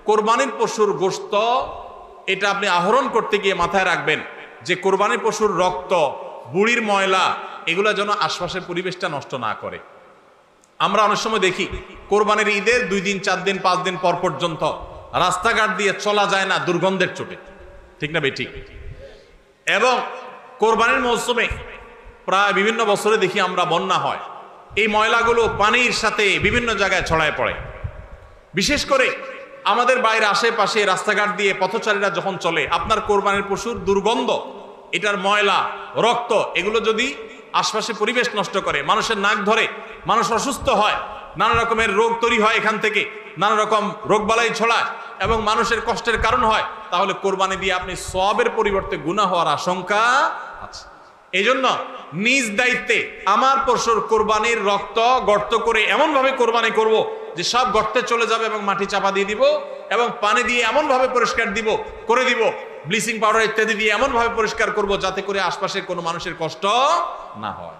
কোরবানির পশুর গোশত এটা আপনি আহরণ করতে গিয়ে মাথায় রাখবেন যে কোরবানির পশুর রক্ত, বুড়ির ময়লা এগুলো যেন আশপাশের পরিবেশটা নষ্ট না করে। আমরা অনেক সময় দেখি কোরবানির ঈদের 2 দিন 4 দিন 5 দিন পর পর্যন্ত রাস্তাঘাট দিয়ে চলা যায় না দুর্গন্ধের চোটে, ঠিক না বেঠিক? এবং কোরবানির মৌসুমে প্রায় বিভিন্ন বছরে দেখি আমরা বন্যা হয়, এই ময়লাগুলো পানির সাথে বিভিন্ন জায়গায় ছড়ায় পড়ে। বিশেষ করে আমাদের বাইরে আশেপাশে রাস্তাঘাট দিয়ে পথচারীরা যখন চলে, আপনার কোরবানির পশুর দুর্গন্ধ, এটার ময়লা, রক্ত এগুলো যদি আশপাশে পরিবেশ নষ্ট করে, মানুষের নাক ধরে, মানুষ অসুস্থ হয়, নানা রকমের রোগ তৈরি হয়, এখান থেকে নানা রকম রোগবালাই ছড়ায় এবং মানুষের কষ্টের কারণ হয়, তাহলে কোরবানি দিয়ে আপনি সওয়াবের পরিবর্তে গুনাহ হওয়ার আশঙ্কা আছে। এই জন্য নিজ দায়িত্বে আমার পশুর কোরবানির রক্ত গর্ত করে এমন ভাবে কোরবানি করব যে সব গর্তে চলে যাবে এবং মাটি চাপা দিয়ে দিব এবং পানি দিয়ে এমন ভাবে পরিষ্কার করে দিব, ব্লিচিং পাউডার ইত্যাদি দিয়ে এমন ভাবে পরিষ্কার করব যাতে করে আশপাশের কোনো মানুষের কষ্ট না হয়।